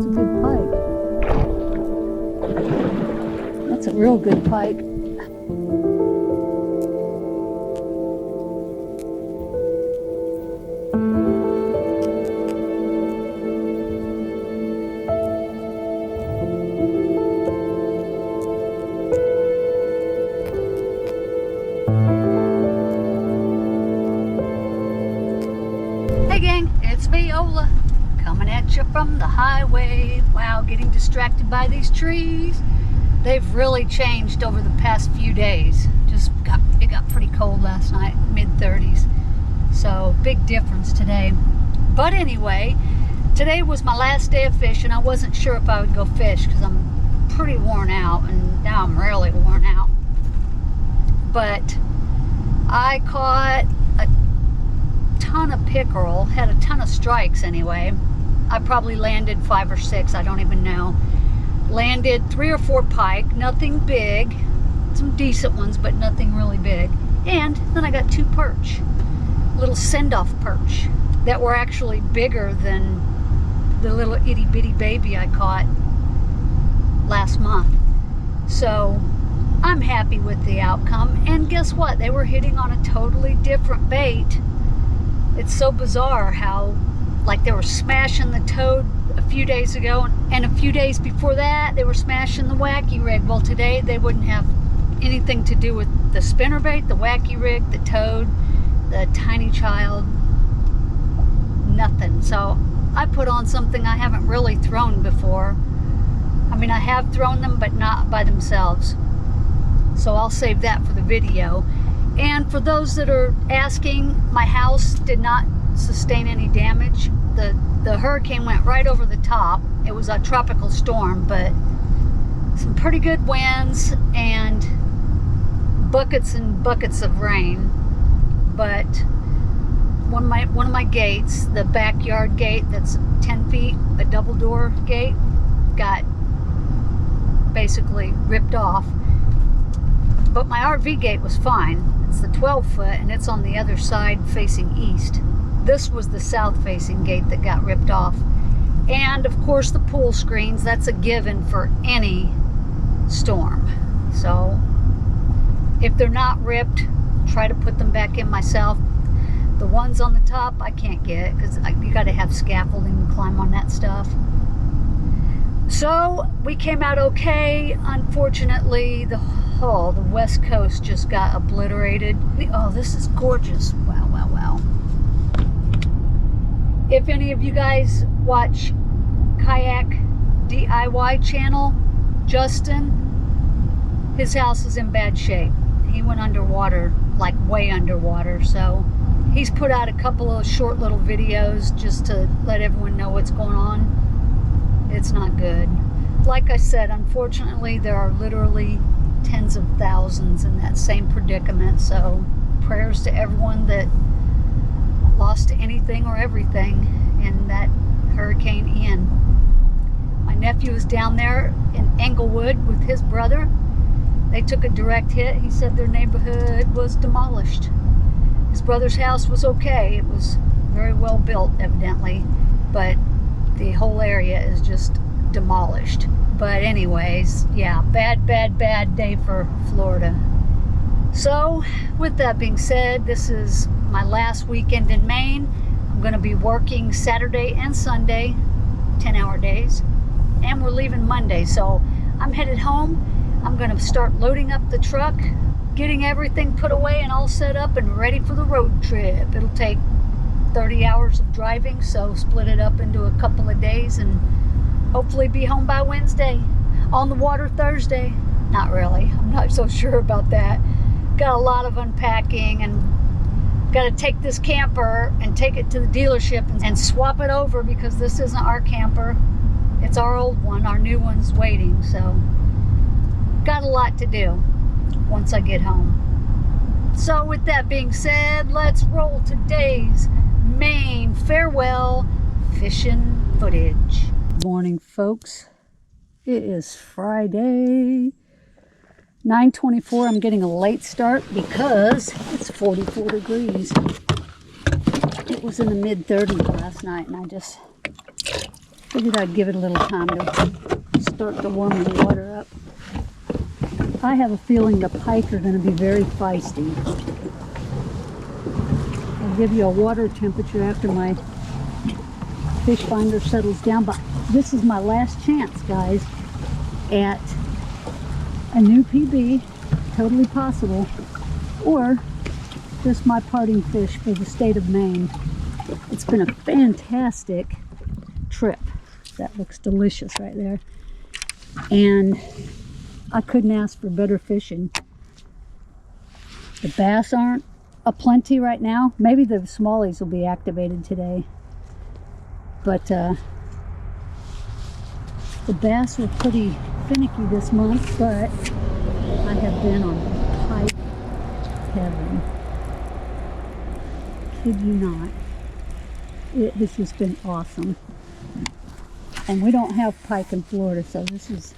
That's a good pike. That's a real good pike. Hey gang, it's me, Ola, coming at you from the highway. Wow, getting distracted by these trees. They've really changed over the past few days. It got pretty cold last night, mid-30s. So big difference today. But anyway, today was my last day of fishing. I wasn't sure if I would go fish because I'm pretty worn out, and now I'm really worn out. But I caught a ton of pickerel, had a ton of strikes anyway. I probably landed 5 or 6, I don't even know. Landed 3 or 4 pike, nothing big, some decent ones, but nothing really big. And then I got 2 perch, little send-off perch, that were actually bigger than the little itty bitty baby I caught last month. So I'm happy with the outcome. And guess what? They were hitting on a totally different bait. It's so bizarre how, like, they were smashing the toad a few days ago, and a few days before that they were smashing the wacky rig. Well, today they wouldn't have anything to do with the spinnerbait, the wacky rig, the toad, the tiny child, nothing. So I put on something I haven't really thrown before. I mean, I have thrown them, but not by themselves. So I'll save that for the video. And for those that are asking, my house did not sustain any damage. The hurricane went right over the top. It was a tropical storm, but some pretty good winds and buckets and buckets of rain. But one of my gates, the backyard gate that's 10 feet, a double door gate, got basically ripped off. But my RV gate was fine. It's the 12-foot, and it's on the other side facing east. This was the south-facing gate that got ripped off. And, of course, the pool screens, that's a given for any storm. So, if they're not ripped, try to put them back in myself. The ones on the top, I can't get, because you got to have scaffolding to climb on that stuff. So, we came out okay. Unfortunately, the West Coast just got obliterated. Oh, this is gorgeous. Wow, wow, wow. If any of you guys watch Kayak DIY channel, Justin, his house is in bad shape. He went underwater, like way underwater. So he's put out a couple of short little videos just to let everyone know what's going on. It's not good. Like I said, unfortunately, there are literally tens of thousands in that same predicament. So prayers to everyone that lost anything or everything in that Hurricane Ian. My nephew was down there in Englewood with his brother. They took a direct hit. He said their neighborhood was demolished. His brother's house was okay. It was very well built, evidently, but the whole area is just demolished. But anyways, yeah, bad day for Florida. So, with that being said, this is my last weekend in Maine. I'm going to be working Saturday and Sunday, 10-hour days, and we're leaving Monday. So, I'm headed home. I'm going to start loading up the truck, getting everything put away and all set up and ready for the road trip. It'll take 30 hours of driving, so split it up into a couple of days and hopefully be home by Wednesday. On the water Thursday. Not really. I'm not so sure about that. Got a lot of unpacking, and got to take this camper and take it to the dealership and swap it over, because this isn't our camper. It's our old one. Our new one's waiting. So got a lot to do once I get home. So with that being said, let's roll today's Maine farewell fishing footage. Good morning, folks. It is Friday, 9:24. I'm getting a late start because it's 44 degrees. It was in the mid-30s last night, and I just Figured I'd give it a little time to start to warm the water up. I have a feeling the pike are going to be very feisty. I'll give you a water temperature after my fish finder settles down, but this is my last chance, guys, at a new PB, totally possible, or just my parting fish for the state of Maine. It's been a fantastic trip. That looks delicious right there. And I couldn't ask for better fishing. The bass aren't aplenty right now. Maybe the smallies will be activated today. But the bass were pretty finicky this month, but I have been on pike heaven. Kid you not. It has just been awesome. And we don't have pike in Florida, so this is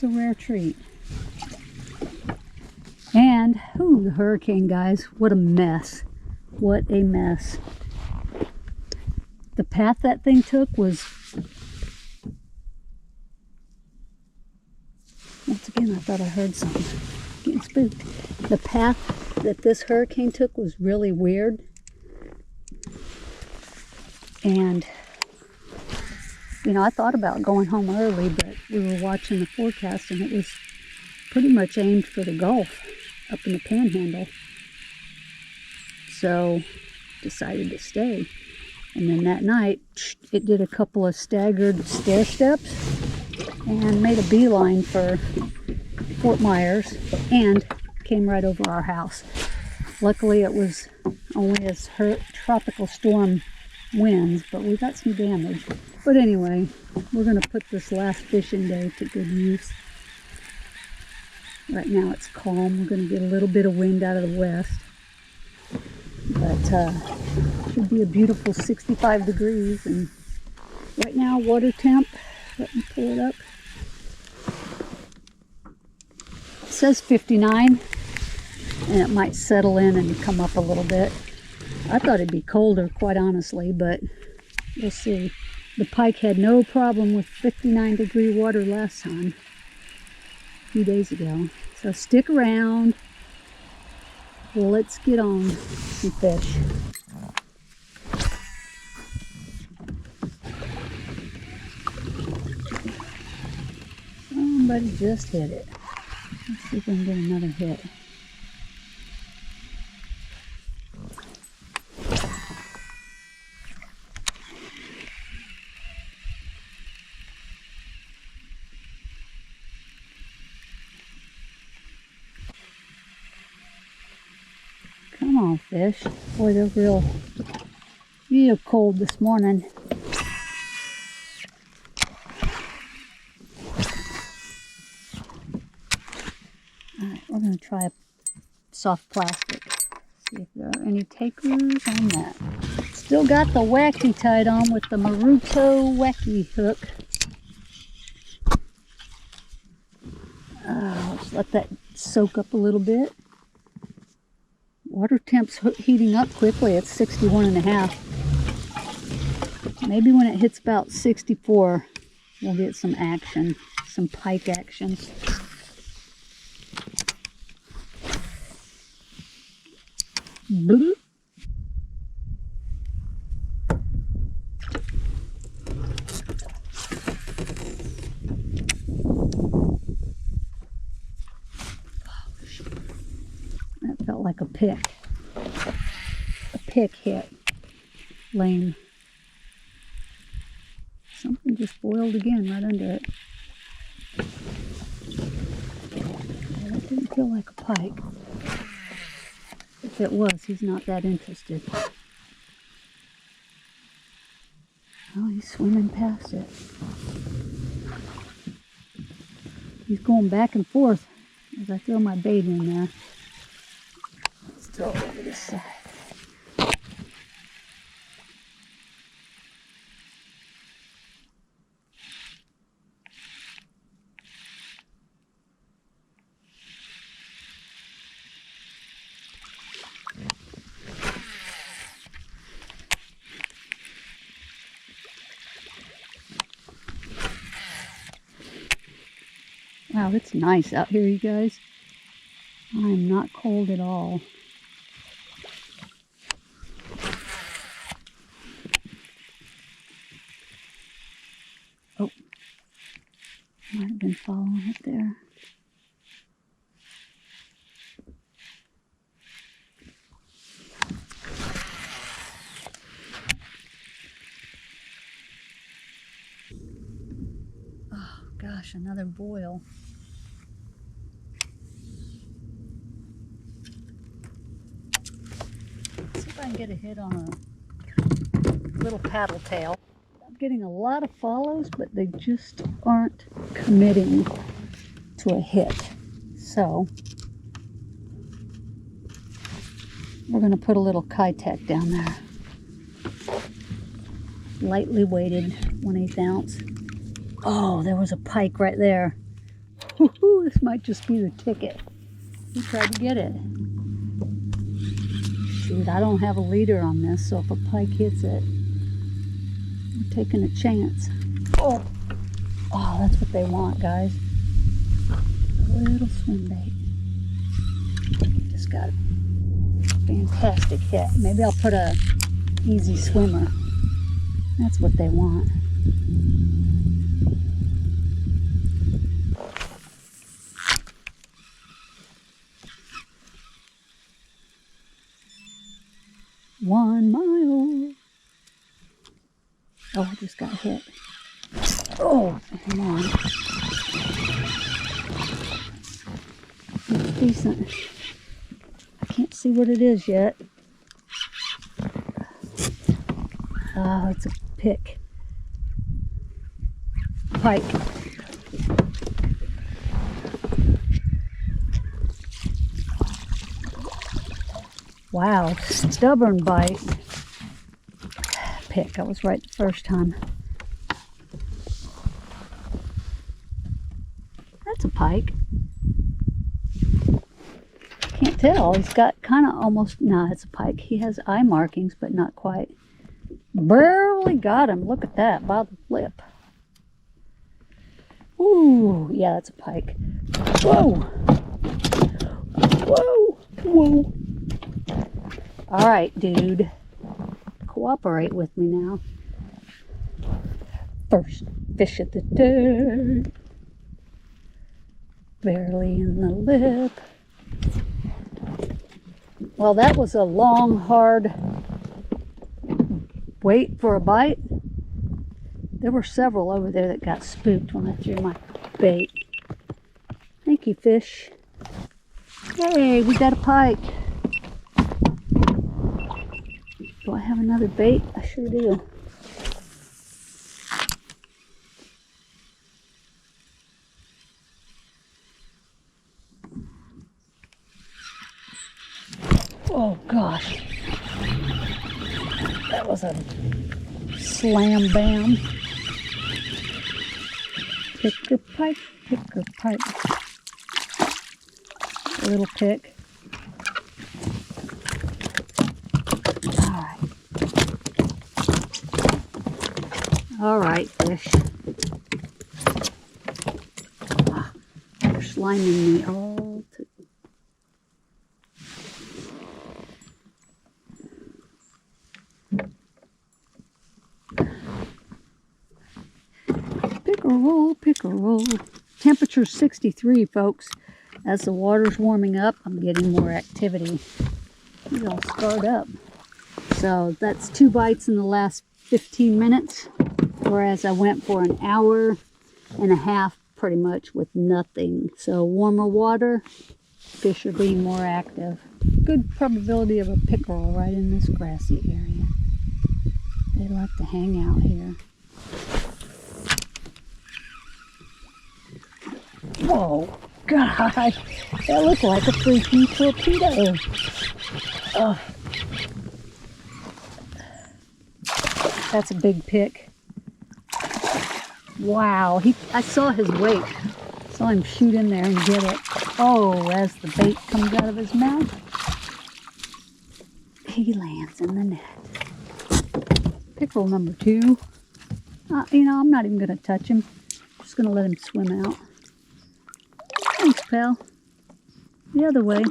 a rare treat. And, ooh, the hurricane, guys. What a mess. What a mess. The path that thing took was... Once again, I thought I heard something. Getting spooked. The path that this hurricane took was really weird. And, you know, I thought about going home early, but we were watching the forecast and it was pretty much aimed for the Gulf up in the Panhandle. So, decided to stay. And then that night, it did a couple of staggered stair steps and made a beeline for Fort Myers and came right over our house. Luckily, it was only as tropical storm winds, but we got some damage. But anyway, we're going to put this last fishing day to good use. Right now it's calm. We're going to get a little bit of wind out of the west. But should be a beautiful 65 degrees. And right now, water temp, let me pull it up. It says 59, and it might settle in and come up a little bit. I thought it'd be colder, quite honestly, but we'll see. The pike had no problem with 59-degree water last time, a few days ago. So stick around. Let's get on some fish. Somebody just hit it. Let's see if we can get another hit. Come on, fish. Boy, they're real cold this morning. Alright, we're going to try a soft plastic. See if there are any takers on that. Still got the wacky tied on with the Maruto wacky hook. Let's let that soak up a little bit. Water temp's heating up quickly. It's 61.5. Maybe when it hits about 64, we'll get some action, some pike action. Bloop. That felt like a pick. A pick hit. Lame. Something just boiled again right under it. Well, that didn't feel like a pike. If it was, he's not that interested. Oh, he's swimming past it. He's going back and forth as I throw my bait in there. Let's throw it over this side. Wow, it's nice out here, you guys. I am not cold at all. Oh, might have been following it there. Oh gosh, another boil. Let's see if I can get a hit on a little paddle tail. I'm getting a lot of follows, but they just aren't committing to a hit. So we're going to put a little Kitech down there. Lightly weighted, 1/8 ounce. Oh, there was a pike right there. Woohoo, this might just be the ticket. We tried to get it. Shoot, I don't have a leader on this, so if a pike hits it, I'm taking a chance. Oh, that's what they want, guys. A little swim bait. Just got a fantastic hit. Maybe I'll put a easy swimmer. That's what they want. One mile. Oh, I just got hit. Oh, come on. It's decent. I can't see what it is yet. Oh, it's a pike. Wow, stubborn bite. Pike, I was right the first time. That's a pike. Can't tell. He's got kind of almost, nah, it's a pike. He has eye markings, but not quite. Barely got him. Look at that, by the lip. Ooh, yeah, that's a pike. Whoa! Whoa! Whoa! All right, dude. Cooperate with me now. First fish at the day. Barely in the lip. Well, that was a long, hard wait for a bite. There were several over there that got spooked when I threw my bait. Thank you, fish. Hey, we got a pike. Do I have another bait? I sure do. Oh gosh. That was a slam bam. Pick a pike, pick a pike. A little pick. Alright. Alright, fish. They're sliming me all to... Pickerel. Temperature's 63, folks. As the water's warming up, I'm getting more activity. These all scarred up. So that's 2 bites in the last 15 minutes, whereas I went for an hour and a half pretty much with nothing. So warmer water, fish are being more active. Good probability of a pickerel right in this grassy area. They like to hang out here. Whoa, God, that looked like a freaking torpedo. Oh. That's a big pick. Wow, I saw his weight. Saw him shoot in there and get it. Oh, as the bait comes out of his mouth, he lands in the net. Pickerel number 2. You know, I'm not even going to touch him. I'm just going to let him swim out. Thanks, pal. The other way.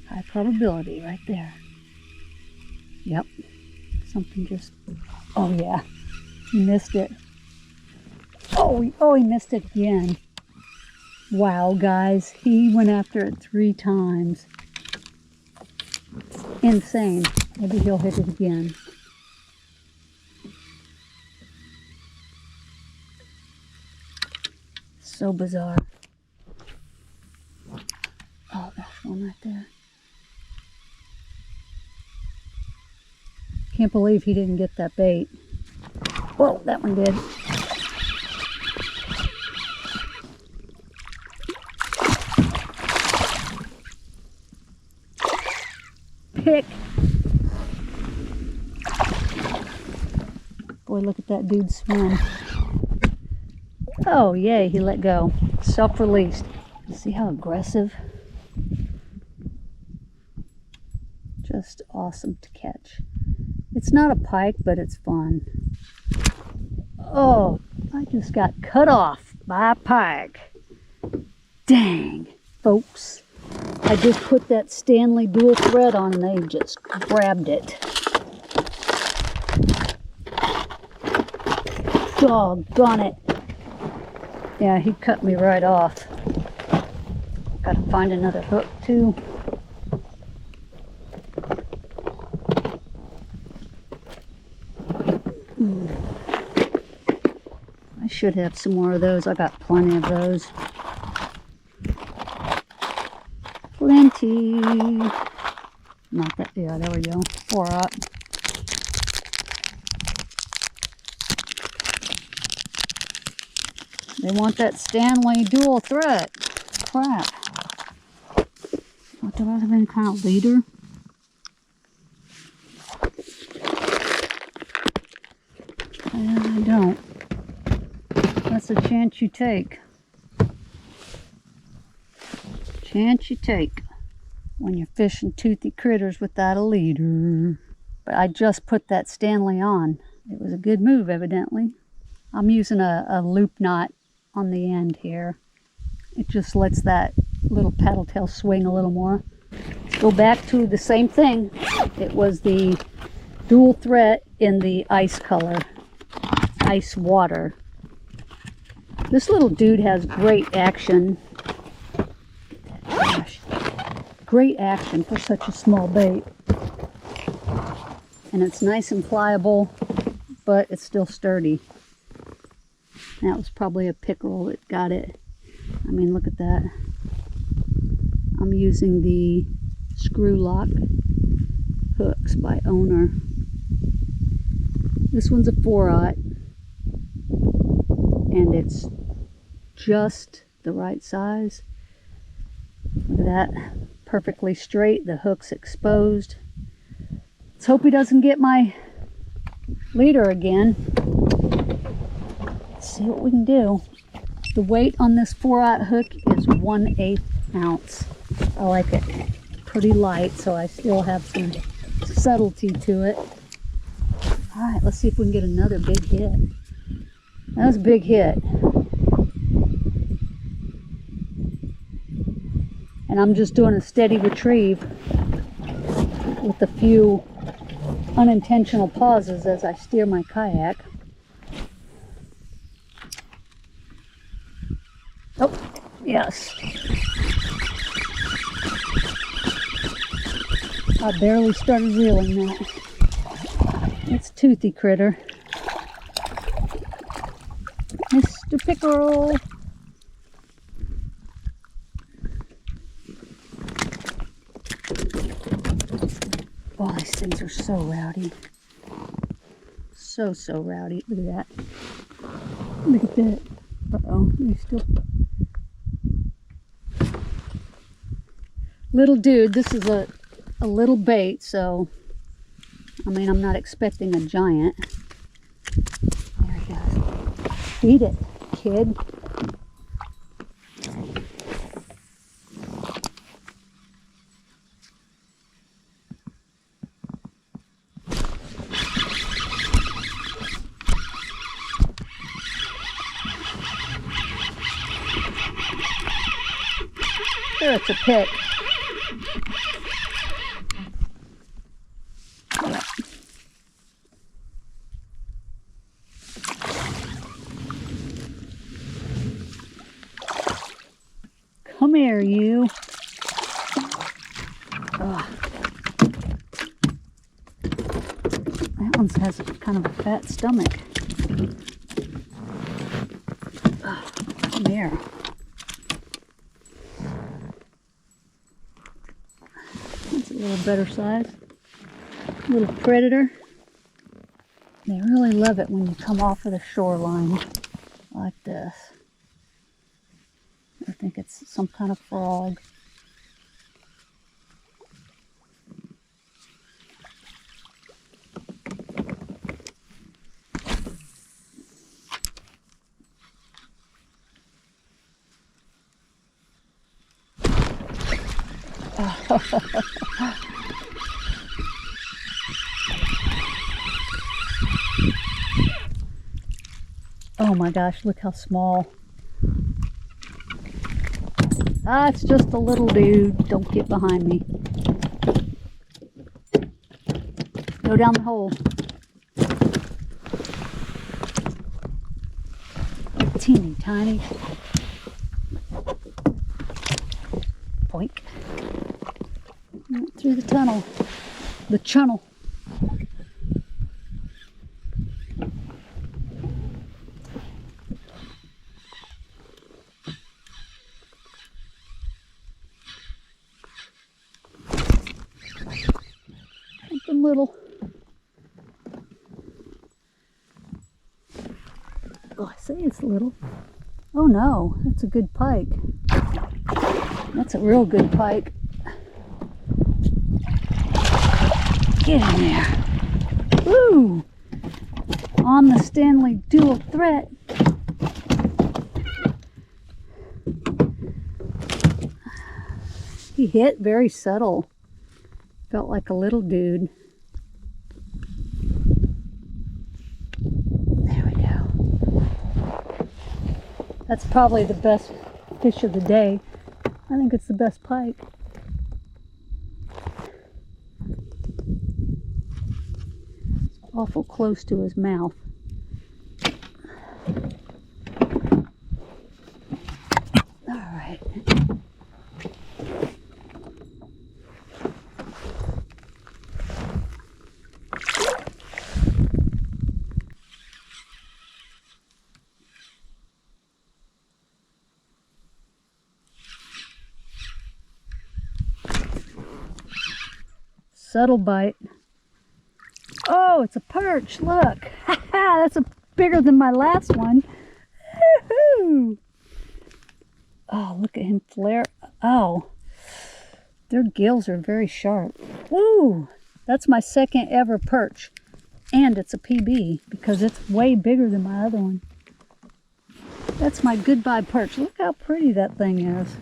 High probability right there. Yep. Something just... Oh, yeah. He missed it. Oh, he missed it again. Wow, guys. He went after it 3 times. Insane. Maybe he'll hit it again. So bizarre. Oh, there's one right there. Can't believe he didn't get that bait. Whoa, that one did. Pick. Boy, look at that dude swim. Oh, yay, he let go. Self-released. See how aggressive? Just awesome to catch. It's not a pike, but it's fun. Oh, I just got cut off by a pike. Dang, folks. I just put that Stanley dual thread on and they just grabbed it. Doggone it. Yeah, he cut me right off. Gotta find another hook too. I should have some more of those. I got plenty of those. Plenty. Not that, yeah, there we go. 4-aught. They want that Stanley dual thread. Crap. What, do I have any kind of leader? I don't. That's a chance you take. Chance you take when you're fishing toothy critters without a leader. But I just put that Stanley on. It was a good move, evidently. I'm using a loop knot on the end here. It just lets that little paddle tail swing a little more. Let's go back to the same thing. It was the dual thread in the ice color. Ice water. This little dude has great action. Gosh. Great action for such a small bait. And it's nice and pliable, but it's still sturdy. That was probably a pickerel that got it. I mean, look at that. I'm using the screw lock hooks by Owner. This one's a 4-aught. And it's just the right size. Look at that. Perfectly straight. The hook's exposed. Let's hope he doesn't get my leader again. Let's see what we can do. The weight on this 4-aught hook is 1/8 ounce. I like it pretty light, so I still have some subtlety to it. Alright, let's see if we can get another big hit. That was a big hit. And I'm just doing a steady retrieve with a few unintentional pauses as I steer my kayak. Oh, yes. I barely started reeling that. It's toothy critter. Mr. Pickerel. Oh, these things are so rowdy. So rowdy. Look at that. Look at that. Uh-oh. We still... Little dude. This is a little bait, so... I mean, I'm not expecting a giant. There he goes. Feed it, kid. swear it's a pick. Come here, you. Ugh. That one has kind of a fat stomach. Ugh. Come here. That's a little better size. Little predator. They really love it when you come off of the shoreline like this. I think it's some kind of frog. Oh my gosh, look how small. Ah, it's just a little dude. Don't get behind me. Go down the hole. Teeny tiny. Boink. Went through the tunnel. The channel. Something little. Oh, I say it's little. Oh no, that's a good pike. That's a real good pike. Get in there. Woo! On the Stanley dual threat. He hit very subtle. Felt like a little dude. There we go. That's probably the best fish of the day. I think it's the best pike. Awful close to his mouth. All right. Subtle bite. Oh, it's a perch. Look. That's bigger than my last one. Woohoo! Oh, look at him flare. Oh, their gills are very sharp. Ooh, that's my second ever perch. And it's a PB because it's way bigger than my other one. That's my goodbye perch. Look how pretty that thing is.